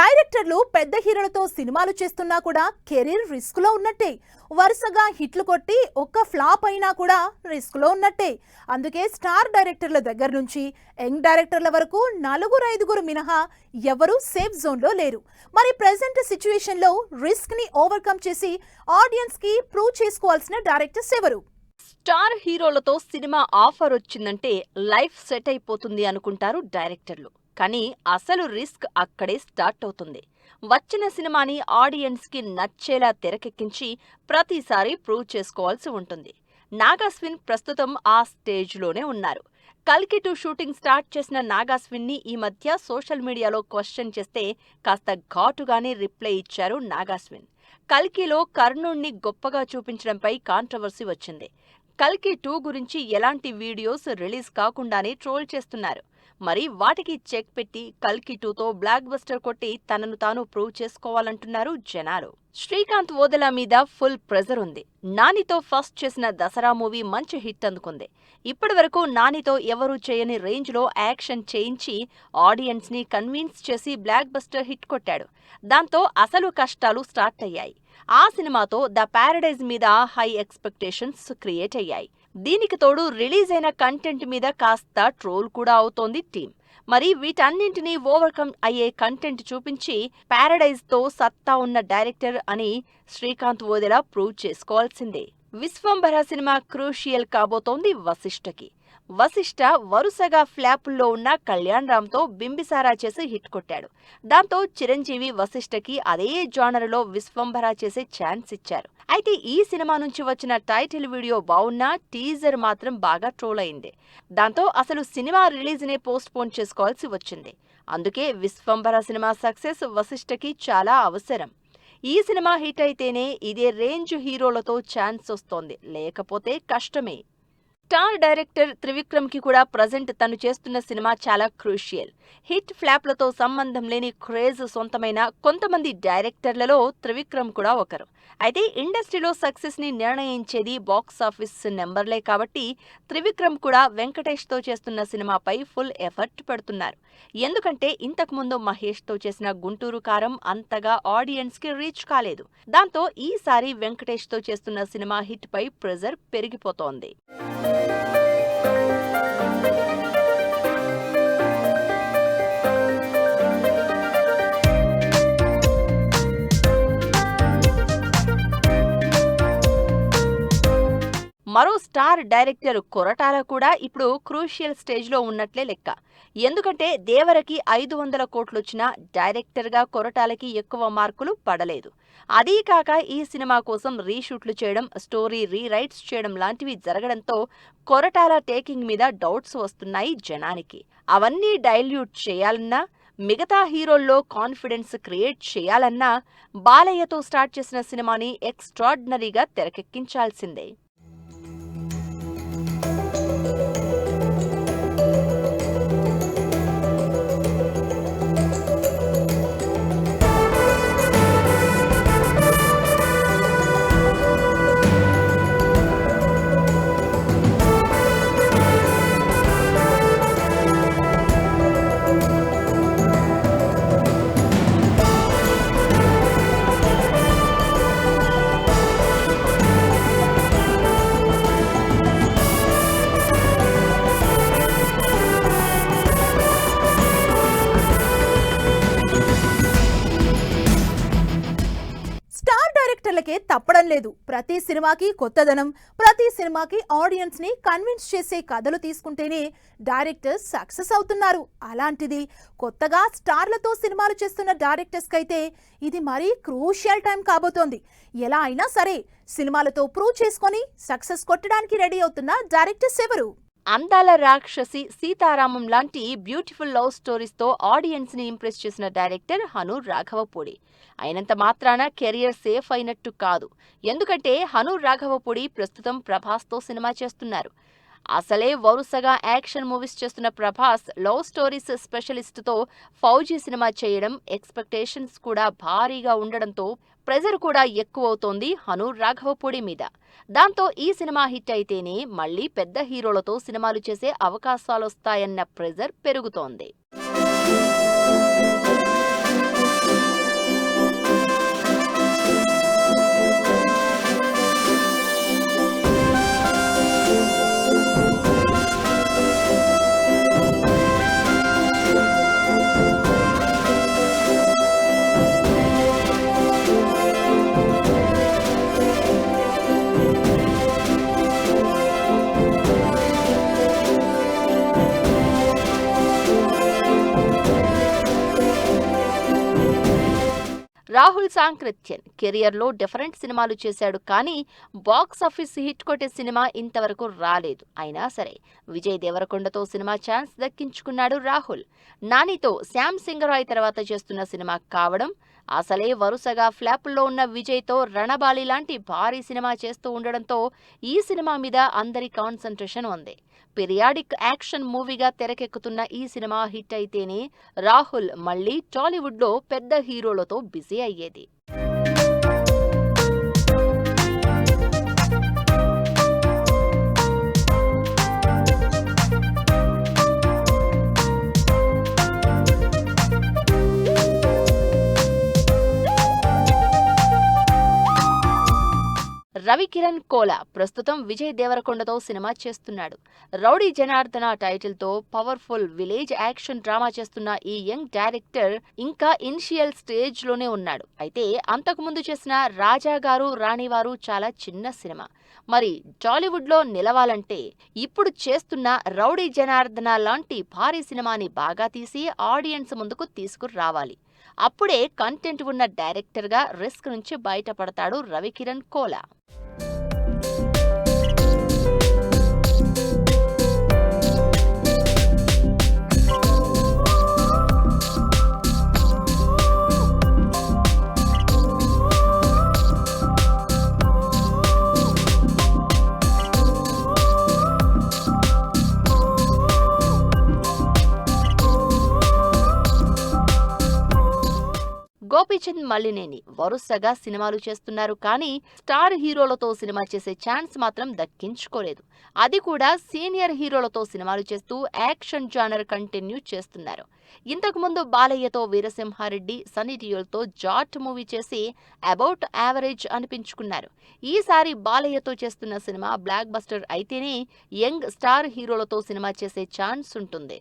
డైరెక్టర్లు పెద్ద హీరోలతో సినిమాలు చేస్తున్నా కూడా కెరీర్ రిస్క్ లో ఉన్నట్టే. వరుసగా హిట్లు కొట్టి ఒక్క ఫ్లాప్ అయినా కూడా రిస్క్ లో ఉన్నట్టే. అందుకే స్టార్ డైరెక్టర్ల దగ్గర నుంచి యంగ్ డైరెక్టర్ల వరకు 4-5 మినహా ఎవరూ సేఫ్ జోన్ లో లేరు. మరి ప్రెజెంట్ సిచ్యువేషన్ లో రిస్క్ ని ఓవర్కమ్ చేసి ఆడియన్స్ కి ప్రూవ్ చేసుకోవాల్సిన డైరెక్టర్స్ ఎవరు? స్టార్ హీరోలతో సినిమా ఆఫర్ వచ్చిందంటే లైఫ్ సెట్ అయిపోతుంది అనుకుంటారు డైరెక్టర్లు. కానీ అసలు రిస్క్ అక్కడే స్టార్ట్ అవుతుంది. వచ్చిన సినిమాని ఆడియన్స్ కి నచ్చేలా తెరకెక్కించి ప్రతిసారి ప్రూవ్ చేసుకోవాల్సి ఉంటుంది. నాగాస్విన్ ప్రస్తుతం ఆ స్టేజ్లోనే ఉన్నారు. కల్కి 2 షూటింగ్ స్టార్ట్ చేసిన నాగాస్విన్ ని ఈ మధ్య సోషల్ మీడియాలో క్వశ్చన్ చేస్తే కాస్త ఘాటుగానే రిప్లై ఇచ్చారు నాగాస్విన్. కల్కిలో కర్ణుణ్ణి గొప్పగా చూపించడంపై కాంట్రవర్సీ వచ్చింది. కల్కి 2 గురించి ఎలాంటి వీడియోస్ రిలీజ్ కాకుండానే ట్రోల్ చేస్తున్నారు. మరి వాటికి చెక్ పెట్టి కల్కి 2తో బ్లాక్ బస్టర్ కొట్టి తనను తాను ప్రూవ్ చేసుకోవాలంటున్నారు జనాలు. శ్రీకాంత్ ఓదెలా మీద ఫుల్ ప్రెజర్ ఉంది. నానితో ఫస్ట్ చేసిన దసరా మూవీ మంచి హిట్ అందుకుంది. ఇప్పటివరకు నానితో ఎవరూ చేయని రేంజ్లో యాక్షన్ చేయించి ఆడియన్స్ ని కన్విన్స్ చేసి బ్లాక్ బస్టర్ హిట్ కొట్టాడు. దాంతో అసలు కష్టాలు స్టార్ట్ అయ్యాయి. ఆ సినిమాతో ద ప్యారడైజ్ మీద హై ఎక్స్పెక్టేషన్స్ క్రియేట్ అయ్యాయి. దీనికి తోడు రిలీజ్ అయిన కంటెంట్ మీద కాస్త ట్రోల్ కూడా అవుతోంది టీం. మరి వీటన్నింటినీ ఓవర్కమ్ అయ్యే కంటెంట్ చూపించి ప్యారడైజ్ తో సత్తా ఉన్న డైరెక్టర్ అని శ్రీకాంత్ ఓదెలా ప్రూవ్ చేసుకోవాల్సిందే. విశ్వంభర సినిమా క్రూషియల్ కాబోతోంది వశిష్ఠకి. వశిష్ఠ వరుసగా ఫ్లాపుల్లో ఉన్న కళ్యాణ్ రామ్తో బింబిసారా చేసి హిట్ కొట్టాడు. దాంతో చిరంజీవి వశిష్ఠకి అదే జానర్లో విశ్వంభర చేసే ఛాన్స్ ఇచ్చారు. అయితే ఈ సినిమా నుంచి వచ్చిన టైటిల్ వీడియో బాగున్నా టీజర్ మాత్రం బాగా ట్రోల్ అయింది. దాంతో అసలు సినిమా రిలీజ్ నే పోస్ట్ పోన్ చేసుకోవాల్సి వచ్చింది. అందుకే విశ్వంభర సినిమా సక్సెస్ వశిష్ఠకి చాలా అవసరం. ఈ సినిమా హిట్ అయితేనే ఇదే రేంజ్ హీరోలతో ఛాన్స్ వస్తోంది, లేకపోతే కష్టమే. స్టార్ డైరెక్టర్ త్రివిక్రమ్ కి కూడా ప్రజెంట్ తను చేస్తున్న సినిమా చాలా క్రూషియల్. హిట్ ఫ్లాప్లతో సంబంధం లేని క్రేజ్ సొంతమైన కొంతమంది డైరెక్టర్లలో త్రివిక్రమ్ కూడా ఒకరు. అయితే ఇండస్ట్రీలో సక్సెస్ ని నిర్ణయించేది బాక్సాఫీస్ నెంబర్లే కాబట్టి త్రివిక్రమ్ కూడా వెంకటేష్ తో చేస్తున్న సినిమాపై ఫుల్ ఎఫర్ట్ పెడుతున్నారు. ఎందుకంటే ఇంతకుముందు మహేష్ తో చేసిన గుంటూరు కారం అంతగా ఆడియన్స్ కి రీచ్ కాలేదు. దాంతో ఈసారి వెంకటేష్ తో చేస్తున్న సినిమా హిట్ పై ప్రెజర్ పెరిగిపోతోంది. మరో స్టార్ డైరెక్టర్ కొరటాల కూడా ఇప్పుడు క్రూషియల్ స్టేజ్లో ఉన్నట్లే లెక్క. ఎందుకంటే దేవరకి 500 కోట్లొచ్చినా డైరెక్టర్గా కొరటాలకి ఎక్కువ మార్కులు పడలేదు. అదీ కాక ఈ సినిమా కోసం రీషూట్లు చేయడం, స్టోరీ రీరైట్స్ చేయడం లాంటివి జరగడంతో కొరటాల టేకింగ్ మీద డౌట్స్ వస్తున్నాయి జనానికి. అవన్నీ డైల్యూట్ చేయాలన్నా, మిగతా హీరోల్లో కాన్ఫిడెన్స్ క్రియేట్ చేయాలన్నా బాలయ్యతో స్టార్ట్ చేసిన సినిమాని ఎక్స్ట్రాడినరీగా తెరకెక్కించాల్సిందే. డైరెక్టర్లకే తప్పడం లేదు. ప్రతి సినిమాకి కొత్తదనం, ప్రతి సినిమాకి ఆడియన్స్ ని కన్విన్స్ చేసే కథలు తీసుకుంటేనే డైరెక్టర్స్ సక్సెస్ అవుతున్నారు. అలాంటిది కొత్తగా స్టార్లతో సినిమాలు చేస్తున్న డైరెక్టర్స్ కైతే ఇది మరీ క్రూషియల్ టైం కాబోతోంది. ఎలా అయినా సరే సినిమాలతో ప్రూవ్ చేసుకొని సక్సెస్ కొట్టడానికి రెడీ అవుతున్న డైరెక్టర్స్ ఎవరు? అందాల రాక్షసి, సీతారామం లాంటి బ్యూటిఫుల్ లవ్ స్టోరీస్తో ఆడియన్స్ ని ఇంప్రెస్ చేసిన డైరెక్టర్ హను రాఘవపూడి. అయినంత మాత్రాన కెరియర్ సేఫ్ అయినట్టు కాదు. ఎందుకంటే హను రాఘవపూడి ప్రస్తుతం ప్రభాస్తో సినిమా చేస్తున్నారు. అసలే వరుసగా యాక్షన్ మూవీస్ చేస్తున్న ప్రభాస్ లవ్ స్టోరీస్ స్పెషలిస్టుతో ఫౌజీ సినిమా చేయడం, ఎక్స్పెక్టేషన్స్ కూడా భారీగా ఉండడంతో ప్రెజర్ కూడా ఎక్కువవుతోంది హను రాఘవపూడి మీద. దాంతో ఈ సినిమా హిట్ అయితేనే మళ్లీ పెద్ద హీరోలతో సినిమాలు చేసే అవకాశాలొస్తాయన్న ప్రెజర్ పెరుగుతోంది. రాహుల్ సాంక్రిత్యన్ కెరియర్లో డిఫరెంట్ సినిమాలు చేశాడు, కానీ బాక్స్ ఆఫీస్ హిట్ కొట్టే సినిమా ఇంతవరకు రాలేదు. అయినా సరే విజయ్ దేవరకొండతో సినిమా ఛాన్స్ దక్కించుకున్నాడు రాహుల్. నానితో శ్యామ్ సింగరాయ్ తర్వాత చేస్తున్న సినిమా కావడం, అసలే వరుసగా ఫ్లాపుల్లో ఉన్న విజయ్తో రణబాలి లాంటి భారీ సినిమా చేస్తూ ఉండడంతో ఈ సినిమా మీద అందరి కాన్సంట్రేషన్ ఉంది. పిరియాడిక్ యాక్షన్ మూవీగా తెరకెక్కుతున్న ఈ సినిమా హిట్ అయితేనే రాహుల్ మళ్లీ టాలీవుడ్లో పెద్ద హీరోలతో బిజీ అయ్యేది. రవికిరణ్ కోలా ప్రస్తుతం విజయ్ దేవరకొండతో సినిమా చేస్తున్నాడు. రౌడీ జనార్దన టైటిల్తో పవర్ఫుల్ విలేజ్ యాక్షన్ డ్రామా చేస్తున్న ఈ యంగ్ డైరెక్టర్ ఇంకా ఇనిషియల్ స్టేజ్లోనే ఉన్నాడు. అయితే అంతకుముందు చేసిన రాజా గారు రాణివారు చాలా చిన్న సినిమా. మరి టాలీవుడ్లో నిలవాలంటే ఇప్పుడు చేస్తున్న రౌడీ జనార్దన లాంటి భారీ సినిమాని బాగా తీసి ఆడియన్స్ ముందుకు తీసుకురావాలి. అప్పుడే కంటెంట్ ఉన్న డైరెక్టర్గా రిస్క్ నుంచి బయటపడతాడు రవికిరణ్ కోలా. గోపీచంద్ మల్లినేని వరుసగా సినిమాలు చేస్తున్నారు, కానీ స్టార్ హీరోలతో సినిమా చేసే ఛాన్స్ మాత్రం దక్కించుకోలేదు. అది కూడా సీనియర్ హీరోలతో సినిమాలు చేస్తూ యాక్షన్ జానర్ కంటిన్యూ చేస్తున్నారు. ఇంతకుముందు బాలయ్యతో వీరసింహారెడ్డి, సన్నీ డియోల్తో జాట్ మూవీ చేసి అబౌట్ యావరేజ్ అనిపించుకున్నారు. ఈసారి బాలయ్యతో చేస్తున్న సినిమా బ్లాక్ బస్టర్ అయితేనే యంగ్ స్టార్ హీరోలతో సినిమా చేసే ఛాన్స్ ఉంటుంది.